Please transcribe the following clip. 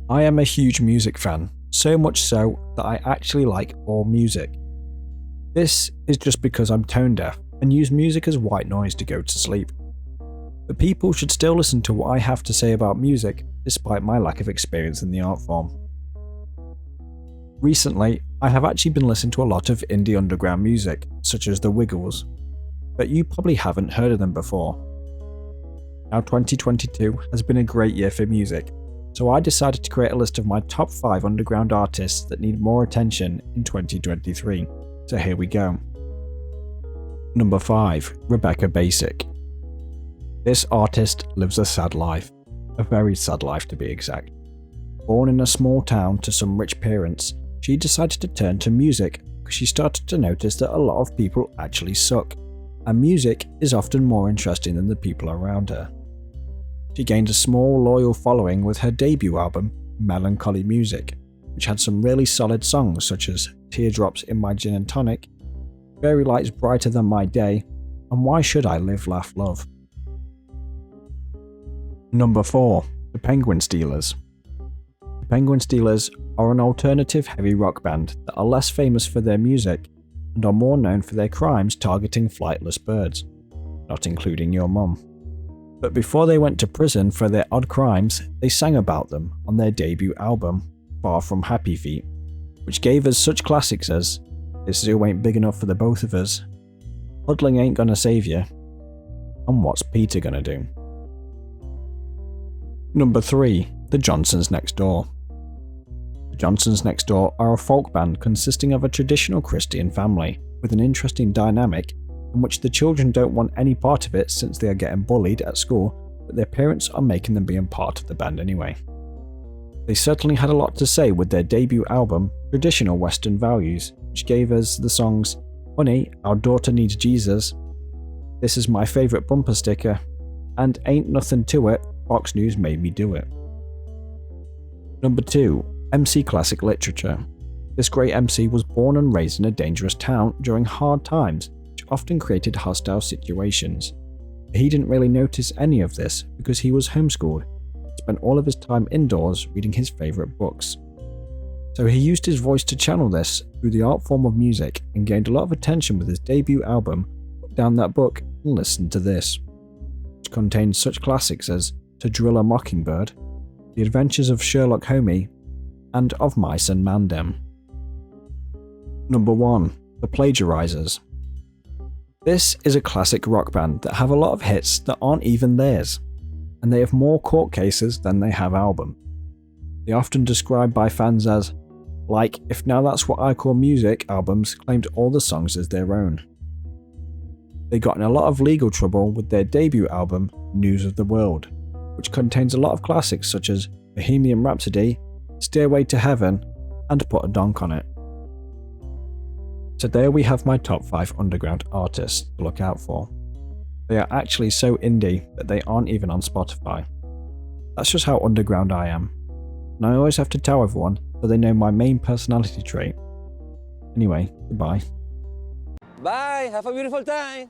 I am a huge music fan, so much so that I actually like all music. This is just because I'm tone deaf and use music as white noise to go to sleep. But people should still listen to what I have to say about music despite my lack of experience in the art form. Recently, I have actually been listening to a lot of indie underground music, such as The Wiggles, but you probably haven't heard of them before. Now 2022 has been a great year for music, so I decided to create a list of my top 5 underground artists that need more attention in 2023, so here we go. Number 5. Rebecca Basic. This artist lives a sad life, a very sad life to be exact. Born in a small town to some rich parents, she decided to turn to music because she started to notice that a lot of people actually suck, and music is often more interesting than the people around her. She gained a small loyal following with her debut album, Melancholy Music, which had some really solid songs such as Teardrops in My Gin and Tonic, Fairy Lights Brighter Than My Day, and Why Should I Live Laugh Love. Number 4. The Penguin Stealers. The Penguin Stealers are an alternative heavy rock band that are less famous for their music and are more known for their crimes targeting flightless birds, not including your mum. But before they went to prison for their odd crimes, they sang about them on their debut album, Far From Happy Feet, which gave us such classics as This Zoo Ain't Big Enough for the Both of Us, Huddling Ain't Gonna Save You, and What's Peter Gonna Do? Number 3. The Johnsons Next Door. The Johnsons Next Door are a folk band consisting of a traditional Christian family with an interesting dynamic in which the children don't want any part of it since they are getting bullied at school, but their parents are making them be a part of the band anyway. They certainly had a lot to say with their debut album, Traditional Western Values, which gave us the songs Honey, Our Daughter Needs Jesus, This Is My Favourite Bumper Sticker, and Ain't Nothing To It, Fox News Made Me Do It. Number 2. MC Classic Literature. This great MC was born and raised in a dangerous town during hard times, which often created hostile situations. He didn't really notice any of this because he was homeschooled, spent all of his time indoors reading his favourite books. So he used his voice to channel this through the art form of music and gained a lot of attention with his debut album, Put Down That Book and Listen to This, which contains such classics as To Drill a Mockingbird, The Adventures of Sherlock Holmes, and Of Mice and Mandem. Number 1. The Plagiarizers. This is a classic rock band that have a lot of hits that aren't even theirs, and they have more court cases than they have album. They're often described by fans as, like If Now That's What I Call Music albums claimed all the songs as their own. They got in a lot of legal trouble with their debut album, News of the World, which contains a lot of classics such as Bohemian Rhapsody, Stairway to Heaven, and Put a Donk on It. So there we have my top 5 underground artists to look out for. They are actually so indie that they aren't even on Spotify. That's just how underground I am. And I always have to tell everyone so they know my main personality trait. Anyway, goodbye. Bye, have a beautiful time!